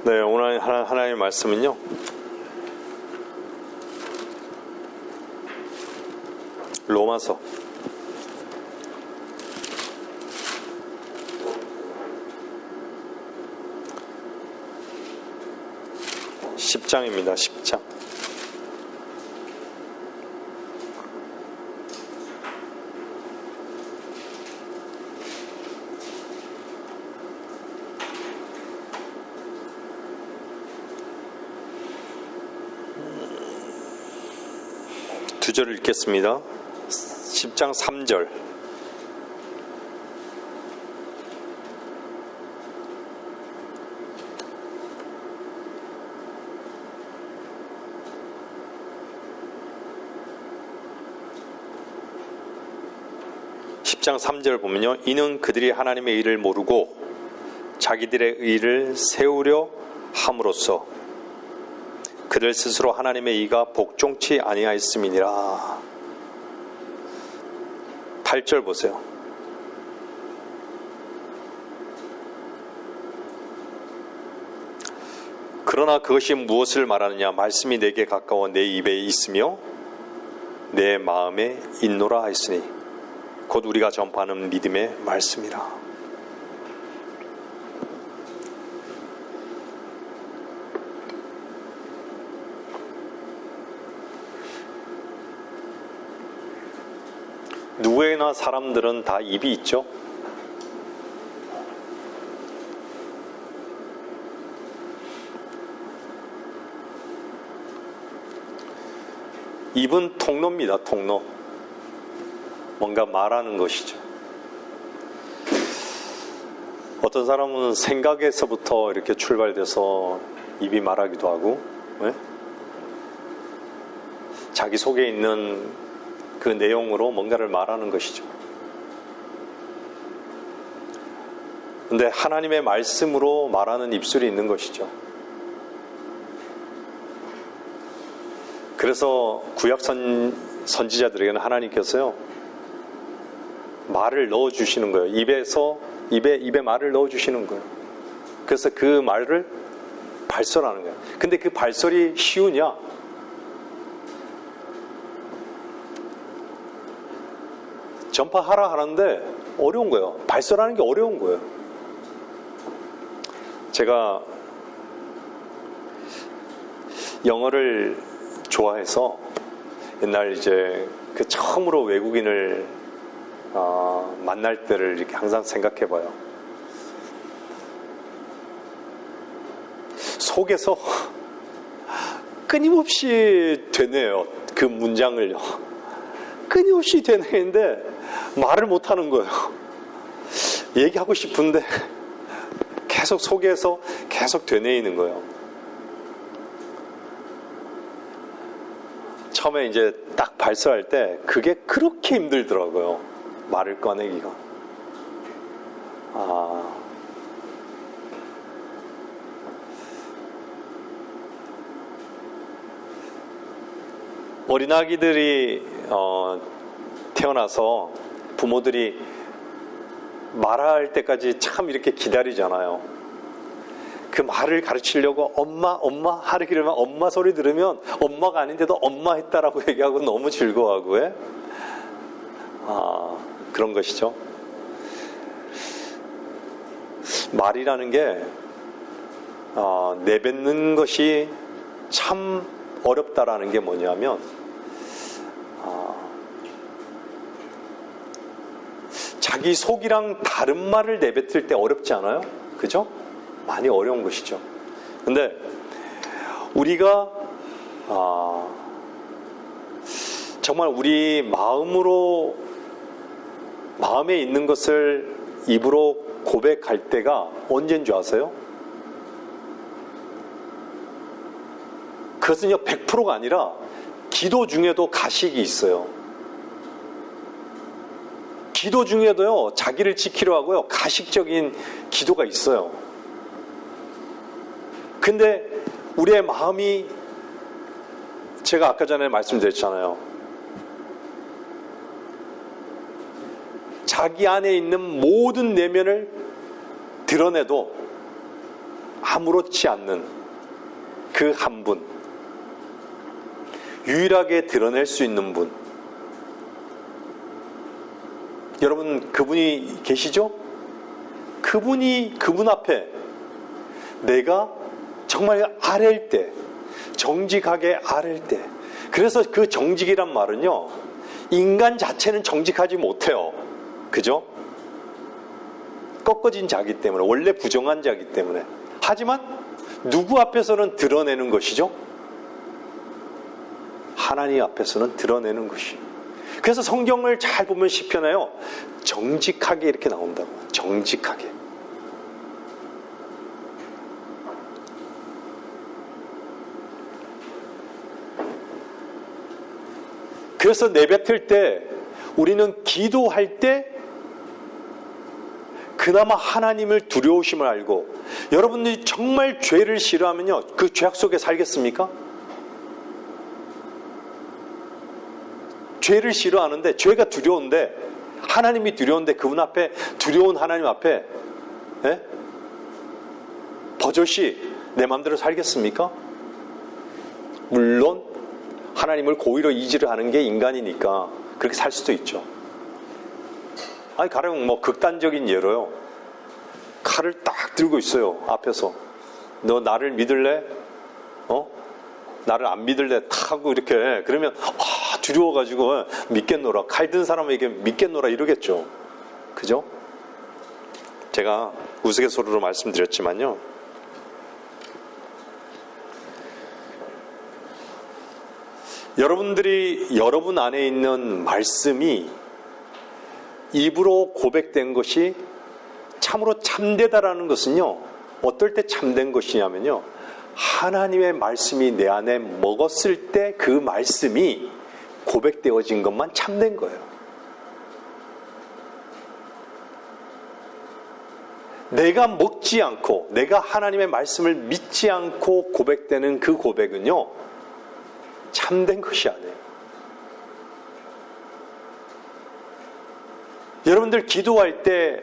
네, 오늘 하나님의 말씀은요, 로마서 10장입니다. 10장. 두 절을 읽겠습니다. 10장 3절. 장 3절 보면요, 이는 그들이 하나님의 의를 모르고 자기들의 의를 세우려 함으로써 그들 스스로 하나님의 의가 복종치 아니하였음이니라. 8절 보세요. 그러나 그것이 무엇을 말하느냐? 말씀이 내게 가까워 내 입에 있으며 내 마음에 있노라 하였으니 곧 우리가 전파하는 믿음의 말씀이라. 누구에나 사람들은 다 입이 있죠. 입은 통로입니다. 통로. 뭔가 말하는 것이죠. 어떤 사람은 생각에서부터 이렇게 출발돼서 입이 말하기도 하고, 네? 자기 속에 있는 그 내용으로 뭔가를 말하는 것이죠. 근데 하나님의 말씀으로 말하는 입술이 있는 것이죠. 그래서 구약 선지자들에게는 하나님께서요, 말을 넣어주시는 거예요. 입에 말을 넣어주시는 거예요. 그래서 그 말을 발설하는 거예요. 근데 그 발설이 쉬우냐? 전파하라 하는데 어려운 거예요. 발설하는 게 어려운 거예요. 제가 영어를 좋아해서 옛날 이제 그 처음으로 외국인을 만날 때를 이렇게 항상 생각해 봐요. 속에서 끊임없이 되뇌요. 그 문장을요. 끊임없이 되뇌는데 말을 못 하는 거예요. 얘기하고 싶은데 계속 속에서 계속 되뇌이는 거예요. 처음에 이제 딱 발설할 때 그게 그렇게 힘들더라고요. 말을 꺼내기가. 어린아기들이 태어나서 부모들이 말할 때까지 참 이렇게 기다리잖아요. 그 말을 가르치려고 엄마 하려면 엄마 소리 들으면 엄마가 아닌데도 엄마 했다라고 얘기하고 너무 즐거워하고 그런 것이죠. 말이라는 게 내뱉는 것이 참 어렵다라는 게 뭐냐면 자기 속이랑 다른 말을 내뱉을 때 어렵지 않아요? 그죠? 많이 어려운 것이죠. 근데 우리가 정말 우리 마음에 있는 것을 입으로 고백할 때가 언제인 줄 아세요? 그것은요 100%가 아니라 기도 중에도 가식이 있어요. 기도 중에도요 자기를 지키려 하고요 가식적인 기도가 있어요. 근데 우리의 마음이 제가 아까 전에 말씀드렸잖아요. 자기 안에 있는 모든 내면을 드러내도 아무렇지 않는 그 한 분, 유일하게 드러낼 수 있는 분, 여러분 그분이 계시죠? 그분 앞에 내가 정말 아랠 때, 정직하게 아랠 때, 그래서 그 정직이란 말은요, 인간 자체는 정직하지 못해요. 그죠? 꺾어진 자기 때문에, 원래 부정한 자기 때문에. 하지만 누구 앞에서는 드러내는 것이죠? 하나님 앞에서는 드러내는 것이. 그래서 성경을 잘 보면 시편에요, 정직하게 이렇게 나온다고. 정직하게. 그래서 내뱉을 때, 우리는 기도할 때 그나마 하나님을 두려우심을 알고, 여러분들이 정말 죄를 싫어하면요, 그 죄악 속에 살겠습니까? 죄를 싫어하는데, 죄가 두려운데, 하나님이 두려운데, 그분 앞에, 두려운 하나님 앞에 버젓이 내 마음대로 살겠습니까? 물론 하나님을 고의로 이지를 하는 게 인간이니까 그렇게 살 수도 있죠. 아니, 가령 뭐 극단적인 예로요, 칼을 딱 들고 있어요, 앞에서. 너 나를 믿을래? 나를 안 믿을래? 탁 하고 이렇게. 그러면 두려워가지고 믿겠노라, 칼 든 사람에게 믿겠노라 이러겠죠. 그죠? 제가 우스갯소리로 말씀드렸지만요, 여러분들이 여러분 안에 있는 말씀이 입으로 고백된 것이 참으로 참되다라는 것은요, 어떨 때 참된 것이냐면요, 하나님의 말씀이 내 안에 먹었을 때 그 말씀이 고백되어진 것만 참된 거예요. 내가 먹지 않고, 내가 하나님의 말씀을 믿지 않고 고백되는 그 고백은요, 참된 것이 아니에요. 여러분들 기도할 때,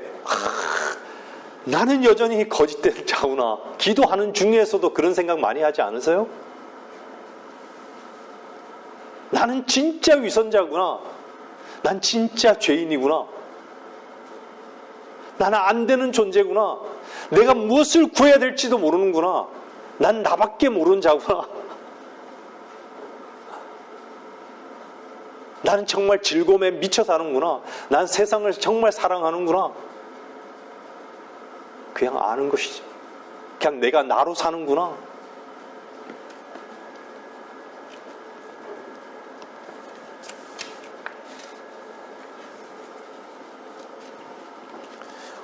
나는 여전히 거짓된 자구나, 기도하는 중에서도 그런 생각 많이 하지 않으세요? 나는 진짜 위선자구나, 난 진짜 죄인이구나, 나는 안 되는 존재구나, 내가 무엇을 구해야 될지도 모르는구나, 난 나밖에 모르는 자구나, 나는 정말 즐거움에 미쳐 사는구나, 난 세상을 정말 사랑하는구나. 그냥 아는 것이지. 그냥 내가 나로 사는구나.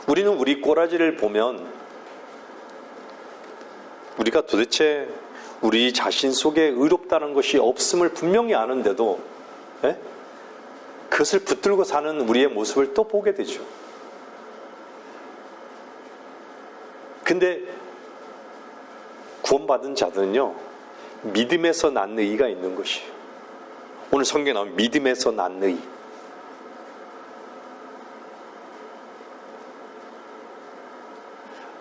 우리는 우리 꼬라지를 보면 우리가 도대체 우리 자신 속에 의롭다는 것이 없음을 분명히 아는데도 그것을 붙들고 사는 우리의 모습을 또 보게 되죠. 근데 구원받은 자들은요, 믿음에서 난 의가 있는 것이에요. 오늘 성경에 나온 믿음에서 난 의.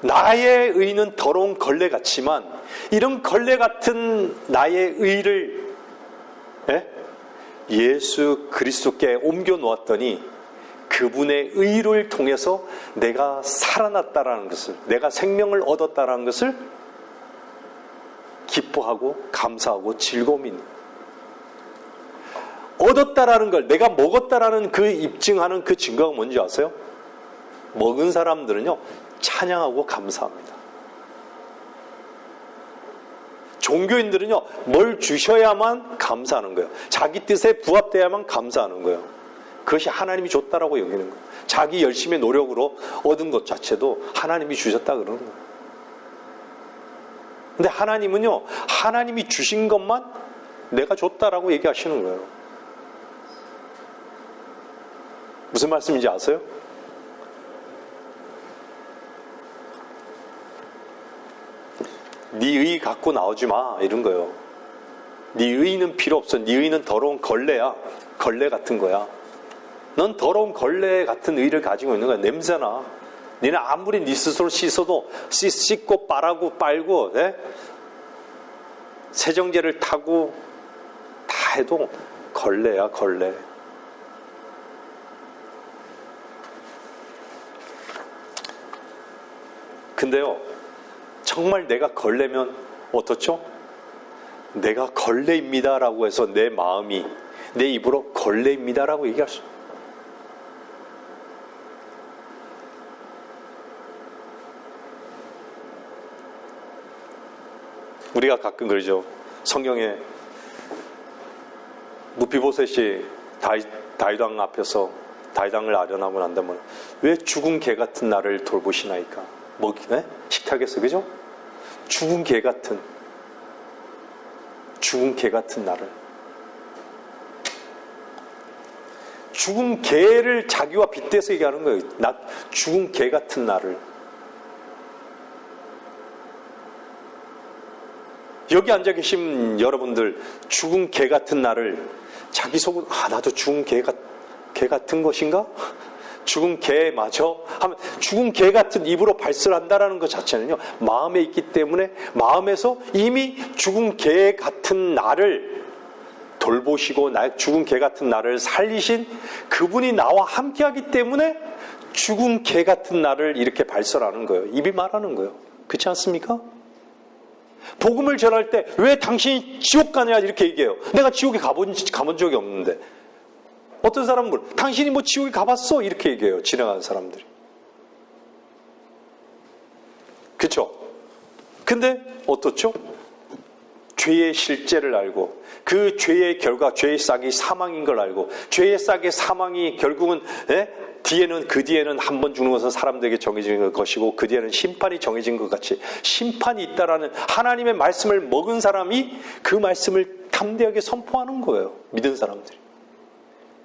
나의 의는 더러운 걸레 같지만, 이런 걸레 같은 나의 의를 예수 그리스도께 옮겨 놓았더니 그분의 의를 통해서 내가 살아났다라는 것을, 내가 생명을 얻었다라는 것을 기뻐하고 감사하고 즐거움이 있는, 얻었다라는 걸, 내가 먹었다라는 그 입증하는 그 증거가 뭔지 아세요? 먹은 사람들은요, 찬양하고 감사합니다. 종교인들은요, 뭘 주셔야만 감사하는 거예요. 자기 뜻에 부합돼야만 감사하는 거예요. 그것이 하나님이 줬다라고 여기는 거예요. 자기 열심히 노력으로 얻은 것 자체도 하나님이 주셨다 그러는 거예요. 근데 하나님은요, 하나님이 주신 것만 내가 줬다라고 얘기하시는 거예요. 무슨 말씀인지 아세요? 네 의 갖고 나오지 마, 이런 거예요. 네 의는 필요 없어. 네 의는 더러운 걸레야. 걸레 같은 거야. 넌 더러운 걸레 같은 의를 가지고 있는 거야. 냄새나. 니는 아무리 니 스스로 씻어도 씻고 빨고 네? 세정제를 타고 다 해도 걸레야 걸레. 근데요, 정말 내가 걸레면 어떻죠? 내가 걸레입니다 라고 해서 내 마음이 내 입으로 걸레입니다 라고 얘기할 수. 우리가 가끔 그러죠. 성경에 무비보셋이 다윗왕 앞에서 다윗왕을 아련하고 난다면 왜 죽은 개 같은 나를 돌보시나이까? 네? 식탁에서, 그죠? 죽은 개 같은 나를. 죽은 개를 자기와 빗대서 얘기하는 거예요. 죽은 개 같은 나를. 여기 앉아 계신 여러분들, 죽은 개 같은 나를 자기 속으로, 나도 죽은 개 같은 것인가? 죽은 개 맞아? 하면 죽은 개 같은 입으로 발설한다라는 것 자체는요, 마음에 있기 때문에 마음에서 이미 죽은 개 같은 나를 돌보시고 죽은 개 같은 나를 살리신 그분이 나와 함께하기 때문에 죽은 개 같은 나를 이렇게 발설하는 거예요. 입이 말하는 거예요. 그렇지 않습니까? 복음을 전할 때 왜 당신이 지옥 가냐 이렇게 얘기해요. 내가 지옥에 가본 적이 없는데. 어떤 사람은 당신이 뭐 지옥에 가봤어? 이렇게 얘기해요. 지나가는 사람들이. 그렇죠? 근데 어떻죠? 죄의 실제를 알고 그 죄의 결과, 죄의 싹이 사망인 걸 알고 죄의 싹의 사망이 결국은 그 뒤에는 한 번 죽는 것은 사람들에게 정해진 것이고 그 뒤에는 심판이 정해진 것 같이 심판이 있다라는 하나님의 말씀을 먹은 사람이 그 말씀을 담대하게 선포하는 거예요. 믿은 사람들이.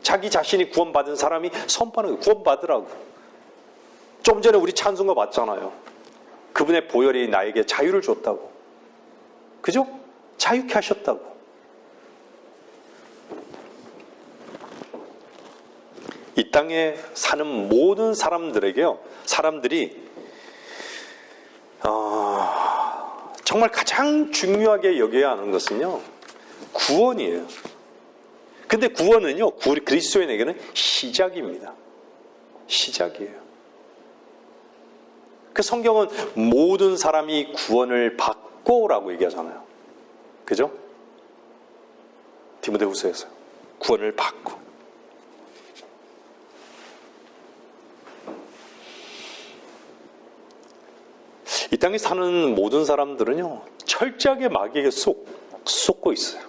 자기 자신이 구원받은 사람이 선포하는 거예요. 구원받으라고. 좀 전에 우리 찬송가 봤잖아요. 그분의 보혈이 나에게 자유를 줬다고. 그죠? 자유케 하셨다고. 이 땅에 사는 모든 사람들에게요, 사람들이 정말 가장 중요하게 여겨야 하는 것은요, 구원이에요. 근데 구원은요, 그리스도인에게는 시작입니다. 시작이에요. 그 성경은 모든 사람이 구원을 받고라고 얘기하잖아요. 그죠? 디모데후서에서 구원을 받고. 이 땅에 사는 모든 사람들은요, 철저하게 마귀에게 쏟고 있어요.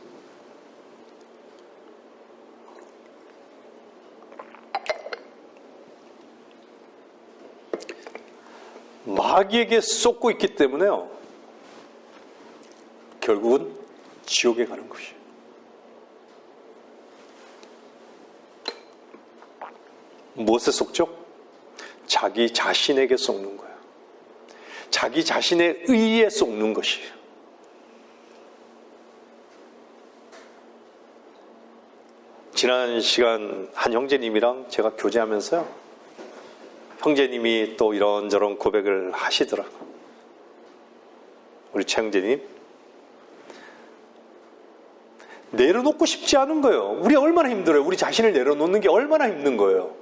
마귀에게 쏟고 있기 때문에요, 결국은 지옥에 가는 것이에요. 무엇에 쏟죠? 자기 자신에게 쏟는 거예요. 자기 자신의 의의에 쏟는 것이에요. 지난 시간 한 형제님이랑 제가 교제하면서요, 형제님이 또 이런저런 고백을 하시더라고요. 우리 최 형제님, 내려놓고 싶지 않은 거예요. 우리 얼마나 힘들어요. 우리 자신을 내려놓는 게 얼마나 힘든 거예요.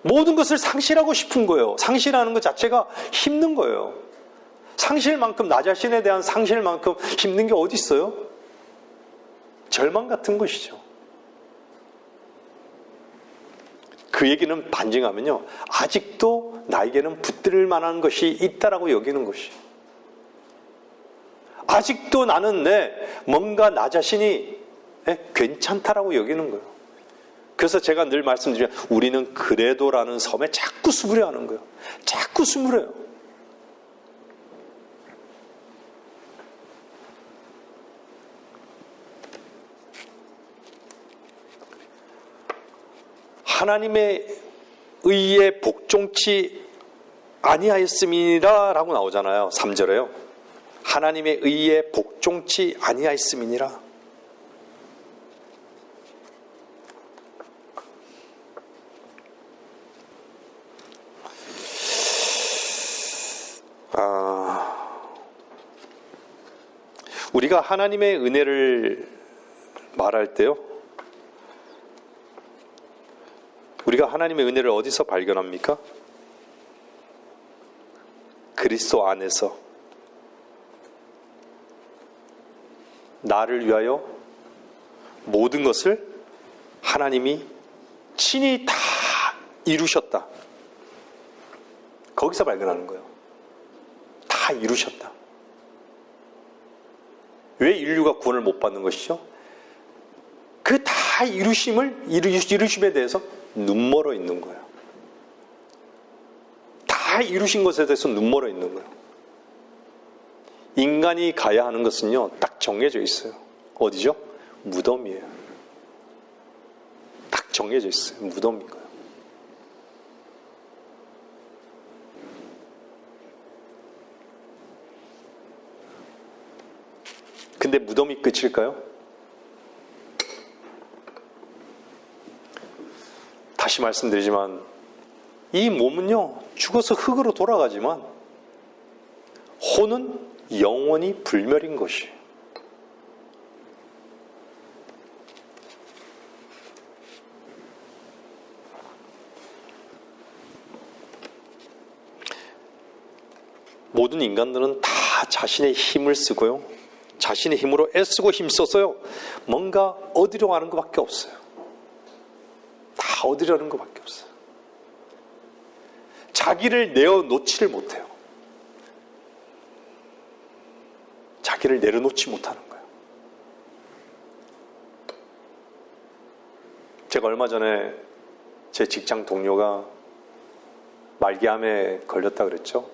모든 것을 상실하고 싶은 거예요. 상실하는 것 자체가 힘든 거예요. 상실만큼, 나 자신에 대한 상실만큼 힘든 게 어디 있어요? 절망 같은 것이죠. 그 얘기는 반증하면요, 아직도 나에게는 붙들 만한 것이 있다라고 여기는 것이에요. 아직도 나는 뭔가 나 자신이 괜찮다라고 여기는 거예요. 그래서 제가 늘 말씀드리면 우리는 그래도라는 섬에 자꾸 숨으려 하는 거예요. 자꾸 숨으려요. 하나님의 의에 복종치 아니하였음이니라 라고 나오잖아요. 3절에요. 하나님의 의에 복종치 아니하였음이니라. 우리가 하나님의 은혜를 말할 때요, 우리가 하나님의 은혜를 어디서 발견합니까? 그리스도 안에서. 나를 위하여 모든 것을 하나님이 친히 다 이루셨다. 거기서 발견하는 거예요. 다 이루셨다. 왜 인류가 구원을 못 받는 것이죠? 그 다 이루심에 대해서 눈멀어 있는 거예요. 다 이루신 것에 대해서 눈멀어 있는 거예요. 인간이 가야 하는 것은요, 딱 정해져 있어요. 어디죠? 무덤이에요. 딱 정해져 있어요. 무덤인 거예요. 근데 무덤이 끝일까요? 다시 말씀드리지만 이 몸은요, 죽어서 흙으로 돌아가지만 혼은 영원히 불멸인 것이에요. 모든 인간들은 다 자신의 힘을 쓰고요, 자신의 힘으로 애쓰고 힘써서요, 뭔가 어디로 가는 것밖에 없어요. 다 어디로 가는 것밖에 없어요. 자기를 내어놓지를 못해요. 자기를 내려놓지 못하는 거예요. 제가 얼마 전에 제 직장 동료가 말기암에 걸렸다 그랬죠.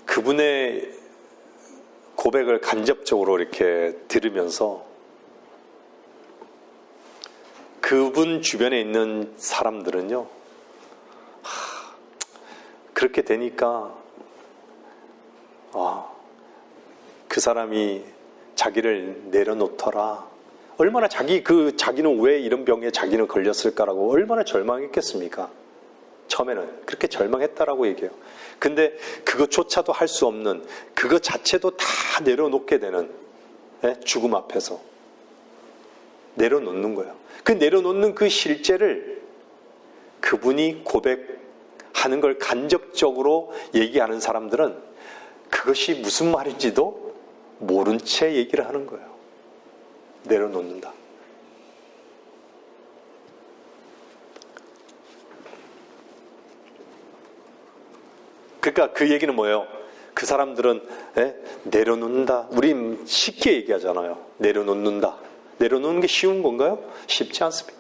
그분의 고백을 간접적으로 이렇게 들으면서 그분 주변에 있는 사람들은요, 그렇게 되니까 그 사람이 자기를 내려놓더라. 얼마나 자기는 왜 이런 병에 자기는 걸렸을까라고 얼마나 절망했겠습니까? 처음에는 그렇게 절망했다라고 얘기해요. 근데 그것조차도 할 수 없는, 그것 자체도 다 내려놓게 되는, 죽음 앞에서 내려놓는 거예요. 그 내려놓는 그 실제를 그분이 고백하는 걸 간접적으로 얘기하는 사람들은 그것이 무슨 말인지도 모른 채 얘기를 하는 거예요. 내려놓는다. 그러니까 그 얘기는 뭐예요? 그 사람들은 내려놓는다. 우리 쉽게 얘기하잖아요. 내려놓는다. 내려놓는 게 쉬운 건가요? 쉽지 않습니다.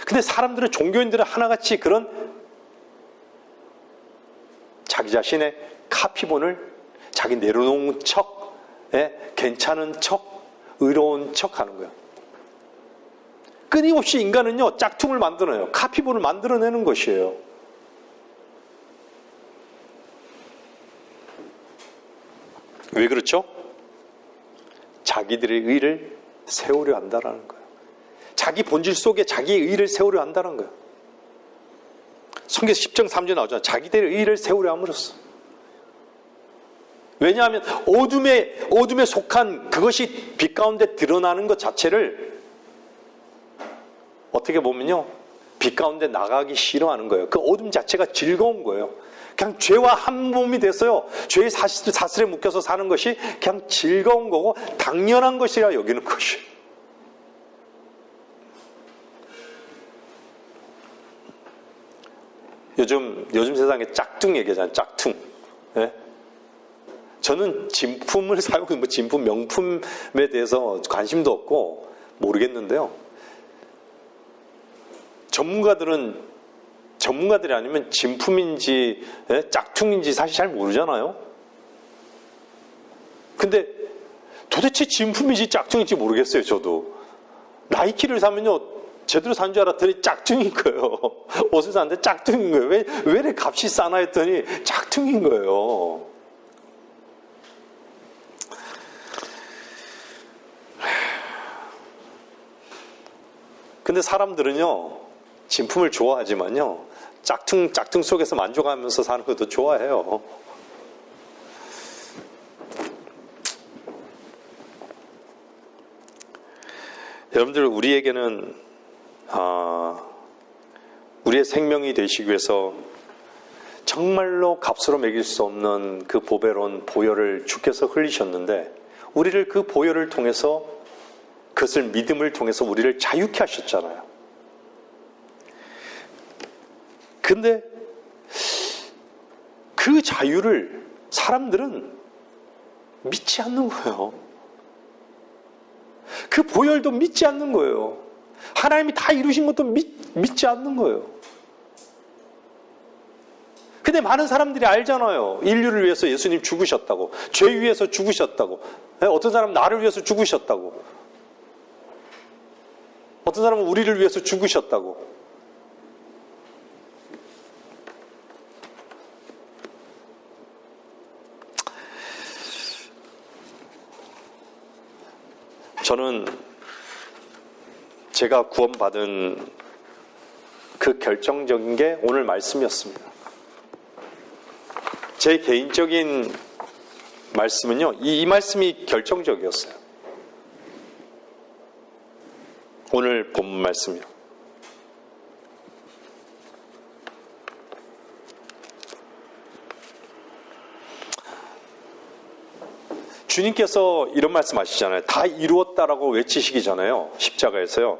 근데 사람들은, 종교인들은 하나같이 그런 자기 자신의 카피본을 자기 내려놓은 척, 괜찮은 척, 의로운 척 하는 거예요. 끊임없이 인간은요, 짝퉁을 만들어내요. 카피본을 만들어내는 것이에요. 왜 그렇죠? 자기들의 의를 세우려 한다라는 거예요. 자기 본질 속에 자기의 의를 세우려 한다는 거예요. 성경에서 10장 3절 나오잖아요. 자기들의 의를 세우려 함으로써. 왜냐하면 어둠에 속한 그것이 빛 가운데 드러나는 것 자체를 어떻게 보면요, 빛 가운데 나가기 싫어하는 거예요. 그 어둠 자체가 즐거운 거예요. 그냥 죄와 한 몸이 됐어요. 죄의 사슬에 묶여서 사는 것이 그냥 즐거운 거고 당연한 것이라 여기는 것이에요. 요즘 세상에 짝퉁 얘기하잖아요. 짝퉁. 저는 진품을 사용하는, 진품, 명품에 대해서 관심도 없고 모르겠는데요. 전문가들이 아니면 진품인지 짝퉁인지 사실 잘 모르잖아요. 근데 도대체 진품인지 짝퉁인지 모르겠어요. 저도 나이키를 사면요, 제대로 산 줄 알았더니 짝퉁인 거예요. 옷을 샀는데 짝퉁인 거예요. 왜 이렇게 값이 싸나 했더니 짝퉁인 거예요. 근데 사람들은요, 진품을 좋아하지만요, 짝퉁 속에서 만족하면서 사는 것도 좋아해요. 여러분들, 우리에게는 우리의 생명이 되시기 위해서 정말로 값으로 매길 수 없는 그 보배로운 보혈을 주께서 흘리셨는데, 우리를 그 보혈을 통해서, 그것을 믿음을 통해서 우리를 자유케 하셨잖아요. 근데 그 자유를 사람들은 믿지 않는 거예요. 그 보혈도 믿지 않는 거예요. 하나님이 다 이루신 것도 믿지 않는 거예요. 근데 많은 사람들이 알잖아요. 인류를 위해서 예수님 죽으셨다고. 죄 위해서 죽으셨다고. 어떤 사람은 나를 위해서 죽으셨다고. 어떤 사람은 우리를 위해서 죽으셨다고. 저는 제가 구원받은 그 결정적인 게 오늘 말씀이었습니다. 제 개인적인 말씀은요, 이 말씀이 결정적이었어요. 오늘 본문 말씀이요. 주님께서 이런 말씀 하시잖아요. 다 이루었다라고 외치시기 전에요. 십자가에서요.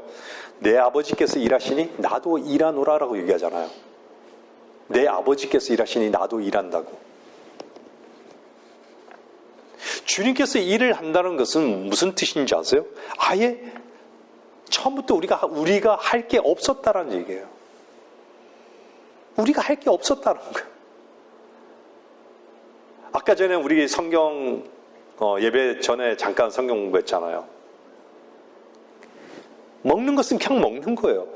내 아버지께서 일하시니 나도 일하노라라고 얘기하잖아요. 내 아버지께서 일하시니 나도 일한다고. 주님께서 일을 한다는 것은 무슨 뜻인지 아세요? 아예 처음부터 우리가 할 게 없었다라는 얘기예요. 우리가 할 게 없었다는 거예요. 아까 전에 우리 성경 예배 전에 잠깐 성경 공부했잖아요. 먹는 것은 그냥 먹는 거예요.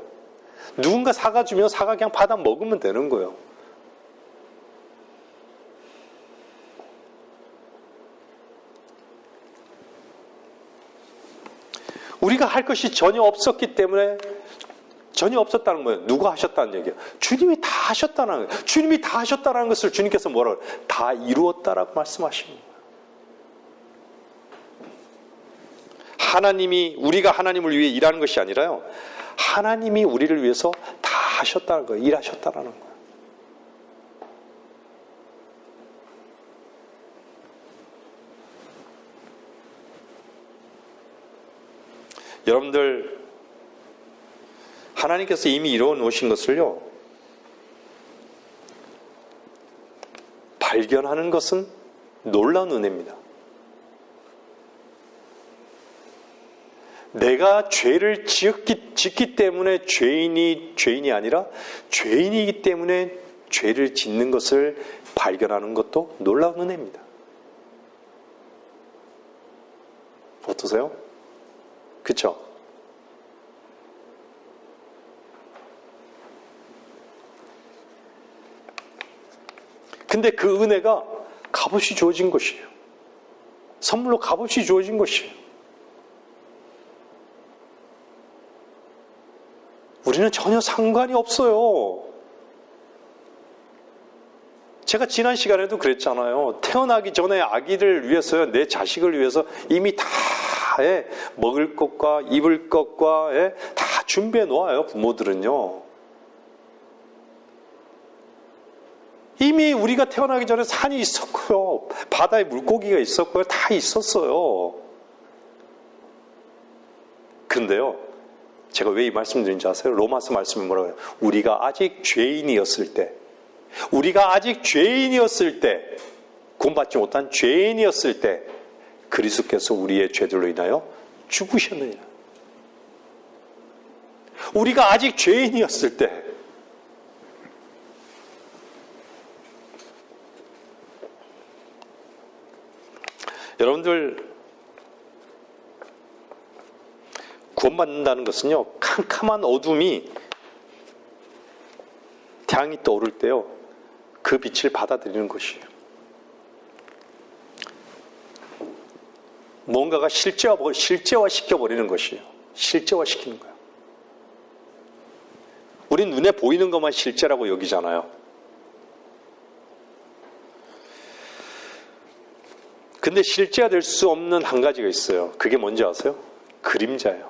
누군가 사과 주면 사과 그냥 받아 먹으면 되는 거예요. 우리가 할 것이 전혀 없었기 때문에 전혀 없었다는 거예요. 누가 하셨다는 얘기예요? 주님이 다 하셨다는 거예요. 주님이 다 하셨다는 것을 주님께서 뭐라고 그래요? 다 이루었다라고 말씀하시는 거예요. 하나님이, 우리가 하나님을 위해 일하는 것이 아니라요, 하나님이 우리를 위해서 다 하셨다는 거예요. 일하셨다는 거예요. 여러분들, 하나님께서 이미 이루어 놓으신 것을요, 발견하는 것은 놀라운 은혜입니다. 내가 죄를 짓기 때문에 죄인이 아니라 죄인이기 때문에 죄를 짓는 것을 발견하는 것도 놀라운 은혜입니다. 어떠세요? 그쵸? 근데 그 은혜가 값없이 주어진 것이에요. 선물로 값없이 주어진 것이에요. 우리는 전혀 상관이 없어요. 제가 지난 시간에도 그랬잖아요. 태어나기 전에 아기를 위해서요, 내 자식을 위해서 이미 다 먹을 것과 입을 것과 다 준비해 놓아요, 부모들은요. 이미 우리가 태어나기 전에 산이 있었고요, 바다에 물고기가 있었고요, 다 있었어요. 근데요, 제가 왜 이 말씀 드린지 아세요? 로마서 말씀이 뭐라고 해요? 우리가 아직 죄인이었을 때, 구원받지 못한 죄인이었을 때 그리스도께서 우리의 죄들로 인하여 죽으셨느냐. 우리가 아직 죄인이었을 때, 여러분들, 구원받는다는 것은요, 캄캄한 어둠이 태양이 떠오를 때요, 그 빛을 받아들이는 것이에요. 뭔가가 실제화시켜버리는 것이에요. 실제화시키는 거예요. 우린 눈에 보이는 것만 실제라고 여기잖아요. 근데 실제가 될 수 없는 한 가지가 있어요. 그게 뭔지 아세요? 그림자예요.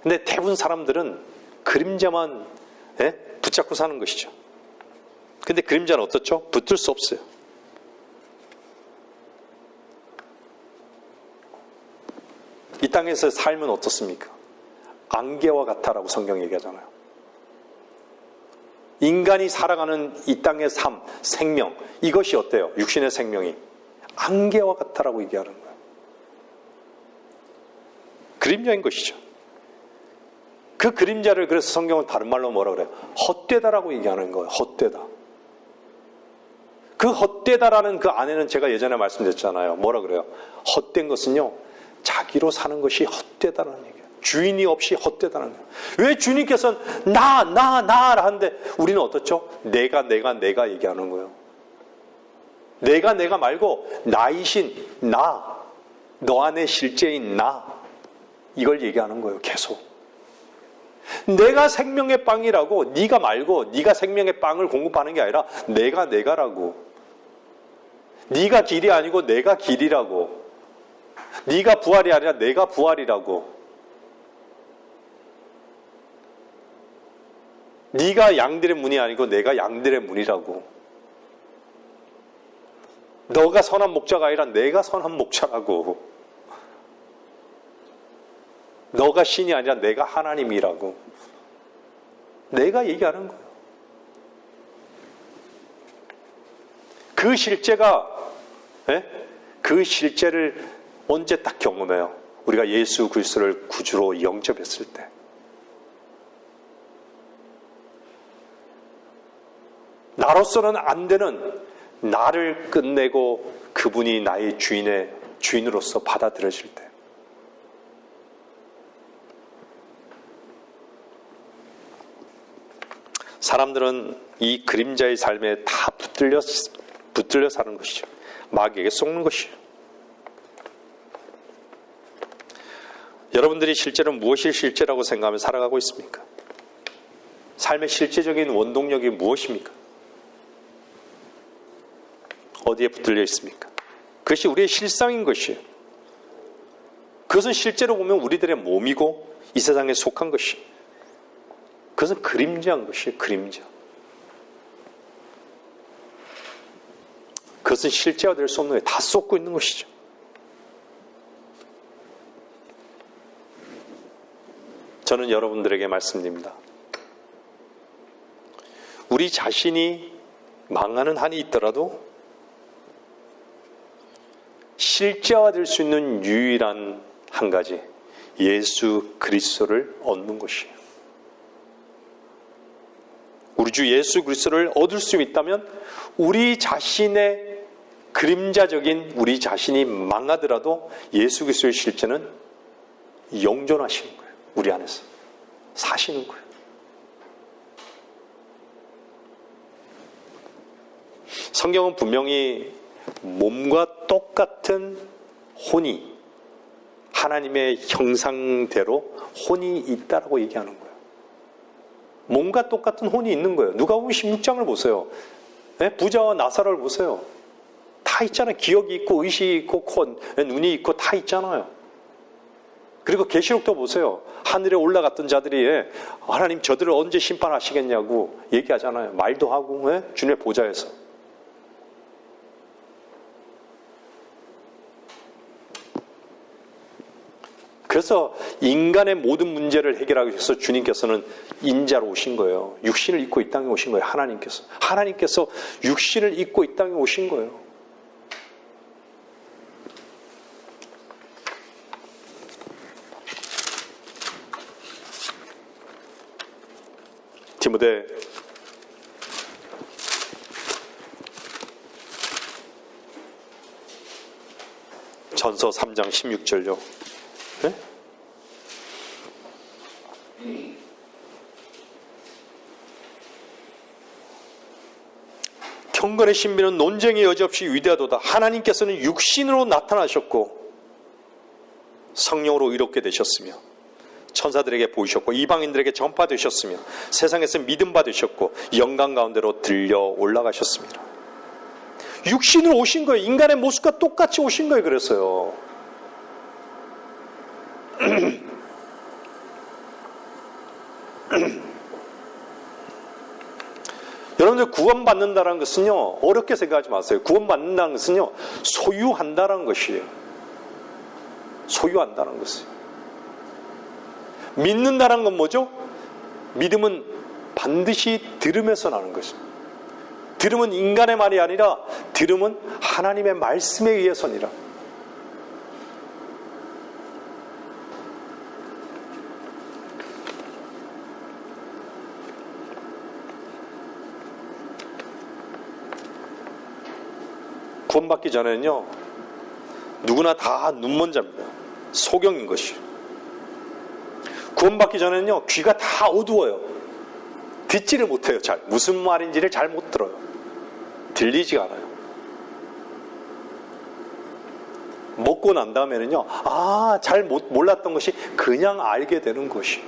근데 대부분 사람들은 그림자만 붙잡고 사는 것이죠. 근데 그림자는 어떻죠? 붙들 수 없어요. 이 땅에서 삶은 어떻습니까? 안개와 같다라고 성경이 얘기하잖아요. 인간이 살아가는 이 땅의 삶, 생명, 이것이 어때요? 육신의 생명이 안개와 같다라고 얘기하는 거예요. 그림자인 것이죠. 그 그림자를 그래서 성경은 다른 말로 뭐라 그래요? 헛되다라고 얘기하는 거예요. 헛되다. 그 헛되다라는 그 안에는 제가 예전에 말씀드렸잖아요. 뭐라 그래요? 헛된 것은요, 자기로 사는 것이 헛되다라는 얘기예요. 주인이 없이 헛되다는 거예요. 왜 주님께서는 나 하는데 우리는 어떻죠? 내가 얘기하는 거예요. 내가 말고 나이신 나, 너 안에 실제인 나, 이걸 얘기하는 거예요. 계속. 내가 생명의 빵이라고, 네가 말고 네가 생명의 빵을 공급하는 게 아니라 내가라고. 네가 길이 아니고 내가 길이라고. 네가 부활이 아니라 내가 부활이라고. 네가 양들의 문이 아니고 내가 양들의 문이라고. 너가 선한 목자가 아니라 내가 선한 목자라고. 너가 신이 아니라 내가 하나님이라고. 내가 얘기하는 거예요. 그 실제가, 그 실제를 언제 딱 경험해요? 우리가 예수 그리스도를 구주로 영접했을 때. 나로서는 안 되는 나를 끝내고 그분이 나의 주인으로서 받아들여질 때. 사람들은 이 그림자의 삶에 다 붙들려 사는 것이죠. 마귀에게 속는 것이죠. 여러분들이 실제로 무엇이 실제라고 생각하며 살아가고 있습니까? 삶의 실제적인 원동력이 무엇입니까? 어디에 붙들려 있습니까? 그것이 우리의 실상인 것이에요. 그것은 실제로 보면 우리들의 몸이고 이 세상에 속한 것이에요. 그것은 그림자인 것이에요. 그림자. 그것은 실제화 될 수 없는 거예요. 다 쏟고 있는 것이죠. 저는 여러분들에게 말씀드립니다. 우리 자신이 망하는 한이 있더라도 실제화될 수 있는 유일한 한 가지, 예수 그리스도를 얻는 것이에요. 우리 주 예수 그리스도를 얻을 수 있다면 우리 자신의 그림자적인 우리 자신이 망하더라도 예수 그리스도의 실제는 영존하시는 거예요. 우리 안에서 사시는 거예요. 성경은 분명히 몸과 똑같은 혼이, 하나님의 형상대로 혼이 있다라고 얘기하는 거예요. 몸과 똑같은 혼이 있는 거예요. 누가복음 16장을 보세요. 부자와 나사로를 보세요. 다 있잖아요. 기억이 있고 의식이 있고 눈이 있고 다 있잖아요. 그리고 계시록도 보세요. 하늘에 올라갔던 자들이 하나님 저들을 언제 심판하시겠냐고 얘기하잖아요. 말도 하고 주님의 보좌에서. 그래서 인간의 모든 문제를 해결하기 위해서 주님께서는 인자로 오신 거예요. 육신을 입고 이 땅에 오신 거예요. 하나님께서 육신을 입고 이 땅에 오신 거예요. 디모데 전서 3장 16절요. 네? 경건의 신비는 논쟁의 여지 없이 위대하도다. 하나님께서는 육신으로 나타나셨고 성령으로 의롭게 되셨으며 천사들에게 보이셨고 이방인들에게 전파되셨으며 세상에서 믿음 받으셨고 영광 가운데로 들려 올라가셨습니다. 육신으로 오신 거예요. 인간의 모습과 똑같이 오신 거예요. 그랬어요. 여러분들 구원받는다는 것은요, 어렵게 생각하지 마세요. 구원받는다는 것은요, 소유한다는 것이에요. 소유한다는 것이에요. 믿는다는 건 뭐죠? 믿음은 반드시 들음에서 나는 것입니다. 들음은 인간의 말이 아니라 들음은 하나님의 말씀에 의해서니라. 구원받기 전에는요, 누구나 다 눈먼 자입니다. 소경인 것이. 구원받기 전에는요, 귀가 다 어두워요. 듣지를 못해요. 잘. 무슨 말인지를 잘 못 들어요. 들리지가 않아요. 먹고 난 다음에는요, 잘 몰랐던 것이 그냥 알게 되는 것이.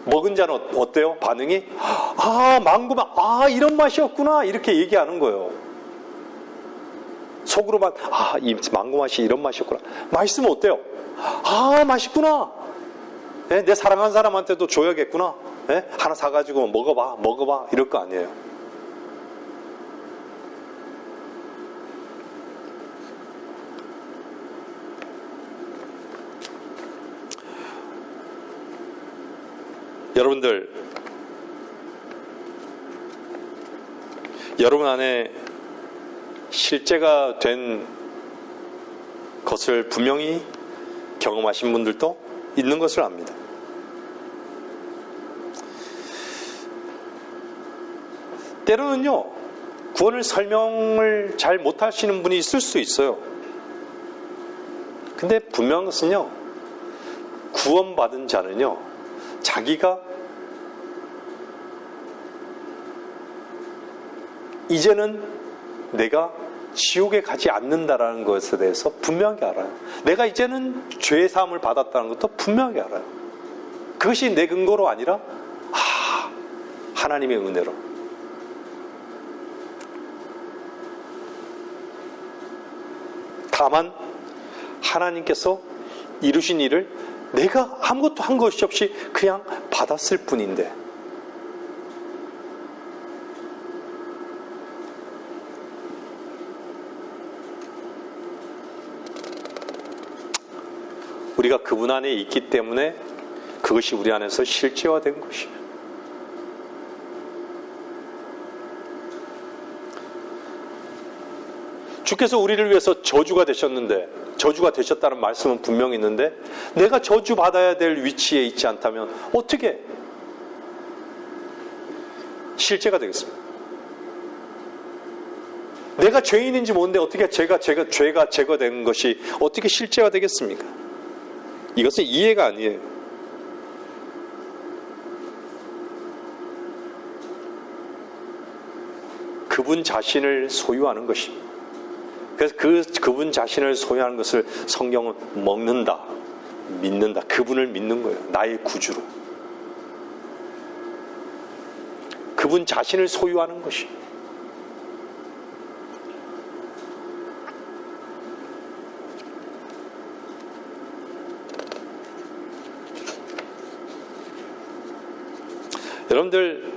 먹은 자는 어때요? 반응이? 망고만, 이런 맛이었구나. 이렇게 얘기하는 거예요. 속으로만, 이 망고 맛이 이런 맛이었구나. 맛있으면 어때요? 맛있구나. 네? 내 사랑하는 사람한테도 줘야겠구나. 네? 하나 사가지고 먹어봐. 이럴 거 아니에요. 여러분들, 여러분 안에 실제가 된 것을 분명히 경험하신 분들도 있는 것을 압니다. 때로는요, 구원을 설명을 잘 못하시는 분이 있을 수 있어요. 근데 분명한 것은요, 구원받은 자는요, 자기가 이제는 내가 지옥에 가지 않는다라는 것에 대해서 분명하게 알아요. 내가 이제는 죄의 사함을 받았다는 것도 분명하게 알아요. 그것이 내 근거로 아니라 하나님의 은혜로. 다만 하나님께서 이루신 일을 내가 아무것도 한 것이 없이 그냥 받았을 뿐인데, 우리가 그분 안에 있기 때문에 그것이 우리 안에서 실제화된 것이에요. 주께서 우리를 위해서 저주가 되셨는데, 저주가 되셨다는 말씀은 분명히 있는데, 내가 저주 받아야 될 위치에 있지 않다면 어떻게 실제가 되겠습니까? 내가 죄인인지 모르는데 어떻게 죄가 제거된 것이 어떻게 실제가 되겠습니까? 이것은 이해가 아니에요. 그분 자신을 소유하는 것입니다. 그래서 그분 자신을 소유하는 것을 성경은 먹는다, 믿는다. 그분을 믿는 거예요. 나의 구주로. 그분 자신을 소유하는 것이에요. 여러분들,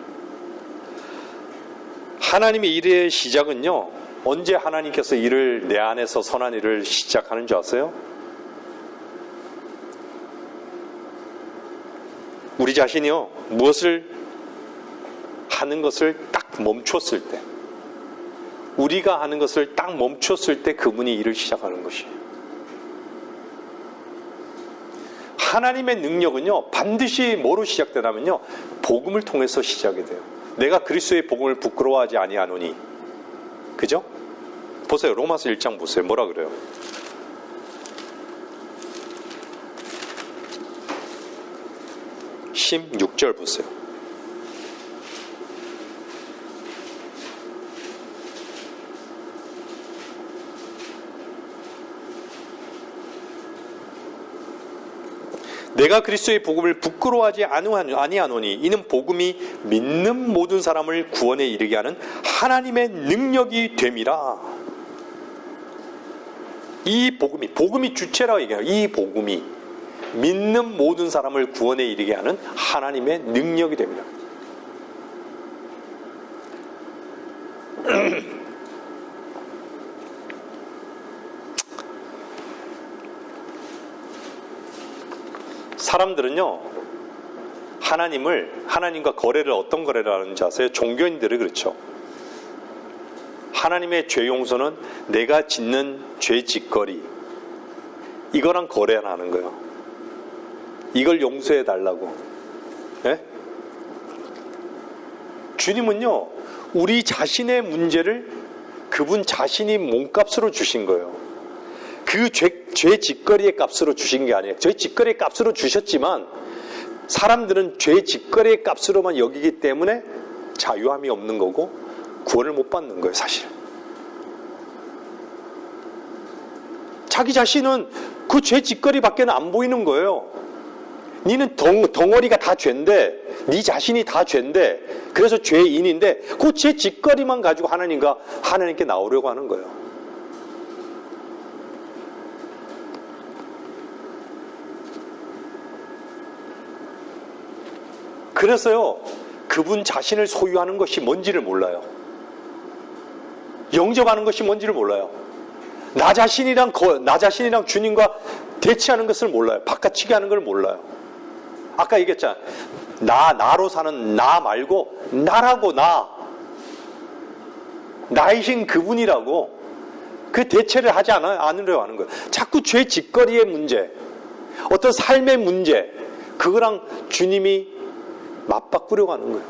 하나님의 일의 시작은요, 언제 하나님께서 일을 내 안에서 선한 일을 시작하는 줄 아세요? 우리 자신이요, 무엇을 하는 것을 딱 멈췄을 때, 우리가 하는 것을 딱 멈췄을 때 그분이 일을 시작하는 것이에요. 하나님의 능력은요, 반드시 뭐로 시작되냐면요, 복음을 통해서 시작이 돼요. 내가 그리스도의 복음을 부끄러워하지 아니하노니. 그죠? 보세요. 로마서 1장 보세요. 뭐라 그래요? (16절) 보세요. 내가 그리스도의 복음을 부끄러워하지 아니하노니 이는 복음이 믿는 모든 사람을 구원에 이르게 하는 하나님의 능력이 됨이라. 이 복음이 주체라고 얘기해요. 이 복음이 믿는 모든 사람을 구원에 이르게 하는 하나님의 능력이 됩니다. 사람들은요, 하나님과 거래를 어떤 거래를 하는지 아세요? 종교인들은 그렇죠. 하나님의 죄 용서는 내가 짓는 죄 짓거리, 이거랑 거래를 하는 거예요. 이걸 용서해 달라고. 예? 주님은요, 우리 자신의 문제를 그분 자신이 몸값으로 주신 거예요. 그 죄 짓거리의 값으로 주신 게 아니에요. 죄 짓거리의 값으로 주셨지만 사람들은 죄 짓거리의 값으로만 여기기 때문에 자유함이 없는 거고 구원을 못 받는 거예요, 사실. 자기 자신은 그 죄 짓거리밖에 안 보이는 거예요. 니는 덩어리가 다 죄인데, 니 자신이 다 죄인데, 그래서 죄인인데 그 죄 짓거리만 가지고 하나님께 나오려고 하는 거예요. 그래서요, 그분 자신을 소유하는 것이 뭔지를 몰라요. 영접하는 것이 뭔지를 몰라요. 나 자신이랑 주님과 대치하는 것을 몰라요. 바깥치기 하는 걸 몰라요. 아까 얘기했잖아. 나로 사는 나 말고 나라고, 나이신 그분이라고 그 대체를 하지 않으려고 하는 거예요. 자꾸 죄 짓거리의 문제, 어떤 삶의 문제, 그거랑 주님이 맞바꾸려고 하는 거예요.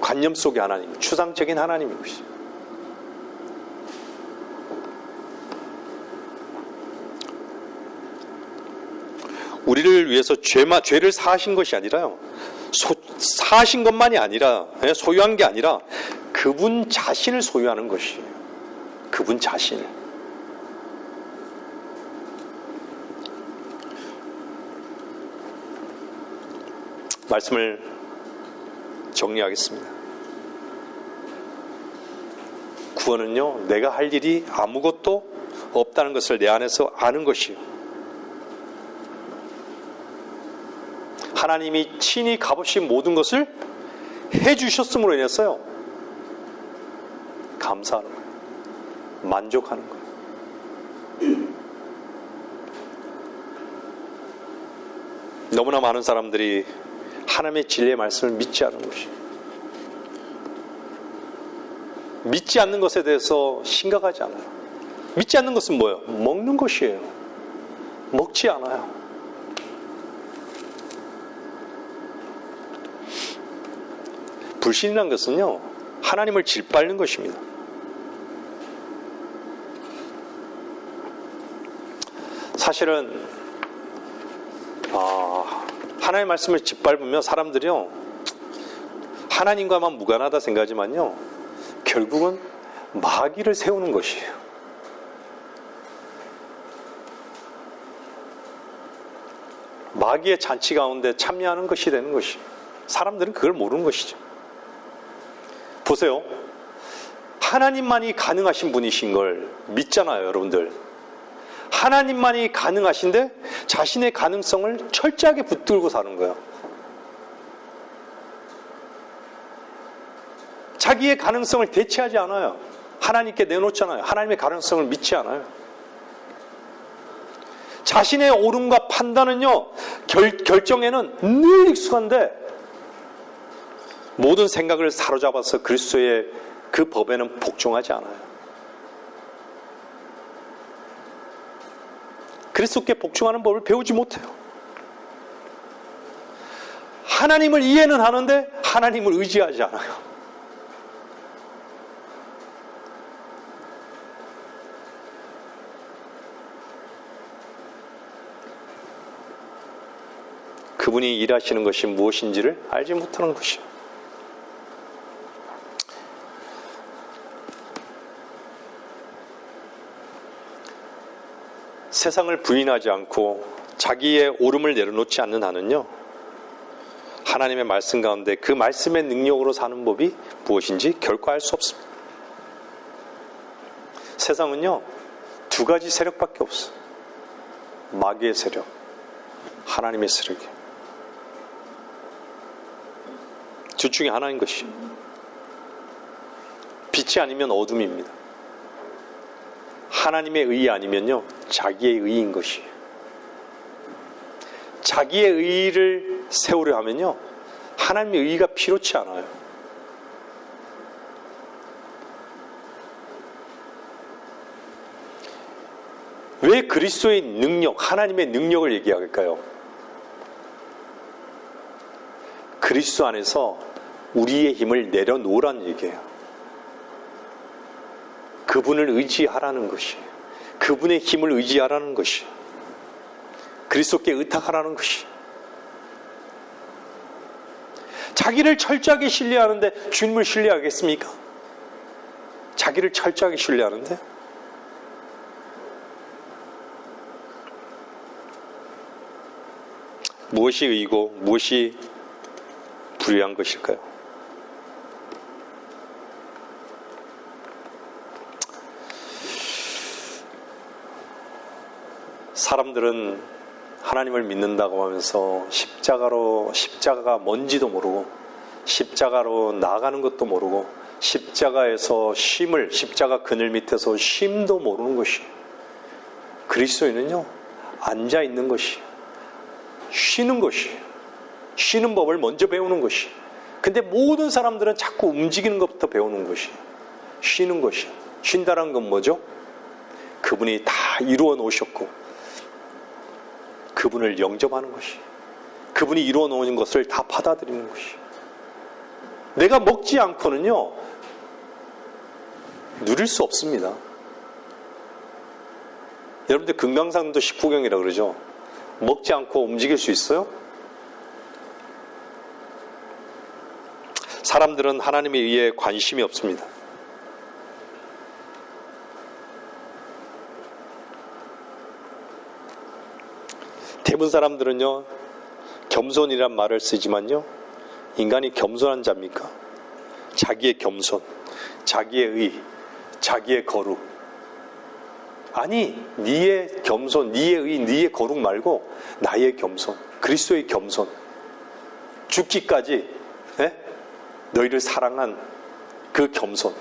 관념 속의 하나님, 추상적인 하나님인 것이죠. 우리를 위해서 죄를 사하신 것이 아니라요, 사하신 것만이 아니라, 소유한 게 아니라 그분 자신을 소유하는 것이에요. 그분 자신을. 말씀을 정리하겠습니다. 구원은요, 내가 할 일이 아무것도 없다는 것을 내 안에서 아는 것이에요. 하나님이 친히 값없이 모든 것을 해주셨음으로 인해서요, 감사하는 거예요. 만족하는 거예요. 너무나 많은 사람들이 하나님의 진리의 말씀을 믿지 않는 것이에요. 믿지 않는 것에 대해서 심각하지 않아요. 믿지 않는 것은 뭐예요? 먹는 것이에요. 먹지 않아요. 불신이라는 것은요, 하나님을 짓밟는 것입니다. 사실은 하나님의 말씀을 짓밟으면 사람들이요, 하나님과만 무관하다 생각하지만요, 결국은 마귀를 세우는 것이에요. 마귀의 잔치 가운데 참여하는 것이 되는 것이에요. 사람들은 그걸 모르는 것이죠. 보세요. 하나님만이 가능하신 분이신 걸 믿잖아요, 여러분들. 하나님만이 가능하신데 자신의 가능성을 철저하게 붙들고 사는 거예요. 자기의 가능성을 대체하지 않아요. 하나님께 내놓잖아요. 하나님의 가능성을 믿지 않아요. 자신의 옳음과 판단은요, 결정에는 늘 익숙한데 모든 생각을 사로잡아서 그리스도의 그 법에는 복종하지 않아요. 그리스도께 복종하는 법을 배우지 못해요. 하나님을 이해는 하는데 하나님을 의지하지 않아요. 그분이 일하시는 것이 무엇인지를 알지 못하는 것이요. 세상을 부인하지 않고 자기의 옳음을 내려놓지 않는 한은요, 하나님의 말씀 가운데 그 말씀의 능력으로 사는 법이 무엇인지 결코 알 수 없습니다. 세상은요, 두 가지 세력밖에 없어요. 마귀의 세력, 하나님의 세력이에요. 둘 중에 하나인 것이에요. 빛이 아니면 어둠입니다. 하나님의 의 아니면요, 자기의 의인 것이에요. 자기의 의를 세우려 하면요, 하나님의 의가 필요치 않아요. 왜 그리스도의 능력, 하나님의 능력을 얘기할까요? 그리스도 안에서 우리의 힘을 내려놓으라는 얘기예요. 그분을 의지하라는 것이에요. 그분의 힘을 의지하라는 것이에요. 그리스도께 의탁하라는 것이에요. 자기를 철저하게 신뢰하는데 주님을 신뢰하겠습니까? 자기를 철저하게 신뢰하는데? 무엇이 의이고 무엇이 불의한 것일까요? 사람들은 하나님을 믿는다고 하면서 십자가가 뭔지도 모르고 십자가로 나아가는 것도 모르고 십자가에서 십자가 그늘 밑에서 쉼도 모르는 것이에요. 그리스도인은요, 앉아 있는 것이에요. 쉬는 것이에요. 쉬는 법을 먼저 배우는 것이에요. 근데 모든 사람들은 자꾸 움직이는 것부터 배우는 것이에요. 쉬는 것이에요. 쉰다는 건 뭐죠? 그분이 다 이루어 놓으셨고 그분을 영접하는 것이에요. 그분이 이루어 놓은 것을 다 받아들이는 것이에요. 내가 먹지 않고는요, 누릴 수 없습니다. 여러분들 금강산도 식후경이라고 그러죠? 먹지 않고 움직일 수 있어요? 사람들은 하나님에 의해 관심이 없습니다. 대부분 사람들은요, 겸손이란 말을 쓰지만요, 인간이 겸손한 자입니까? 자기의 겸손, 자기의 의, 자기의 거룩. 아니, 네의 겸손, 네의 의, 네의 거룩 말고 나의 겸손, 그리스도의 겸손. 죽기까지 너희를 사랑한 그 겸손,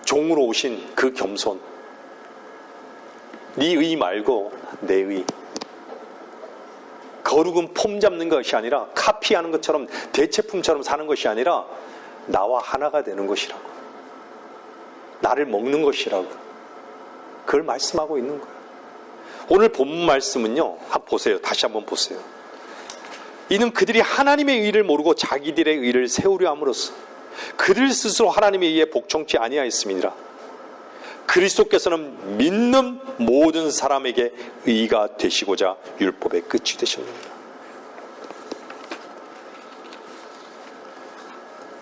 종으로 오신 그 겸손. 네 의 말고 내 의. 거룩은 폼 잡는 것이 아니라 카피하는 것처럼 대체품처럼 사는 것이 아니라 나와 하나가 되는 것이라고. 나를 먹는 것이라고. 그걸 말씀하고 있는 거예요. 오늘 본문 말씀은요, 한번 보세요. 다시 한번 보세요. 이는 그들이 하나님의 의를 모르고 자기들의 의를 세우려 함으로써 그들 스스로 하나님에 의해 복종치 아니하였음이니라. 그리스도께서는 믿는 모든 사람에게 의가 되시고자 율법의 끝이 되셨습니다.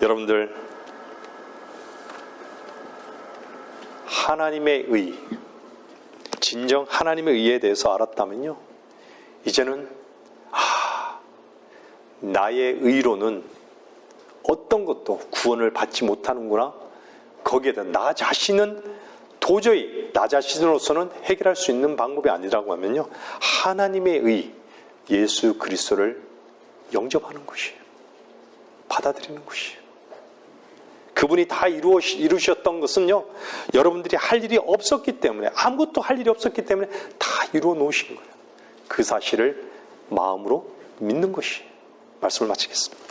여러분들, 하나님의 의, 진정 하나님의 의에 대해서 알았다면요, 이제는 나의 의로는 어떤 것도 구원을 받지 못하는구나. 거기에 대한 나 자신은 도저히 나 자신으로서는 해결할 수 있는 방법이 아니라고 하면요, 하나님의 의, 예수 그리스도를 영접하는 것이에요. 받아들이는 것이에요. 그분이 다 이루셨던 것은요, 여러분들이 할 일이 없었기 때문에, 아무것도 할 일이 없었기 때문에 다 이루어 놓으신 거예요. 그 사실을 마음으로 믿는 것이에요. 말씀을 마치겠습니다.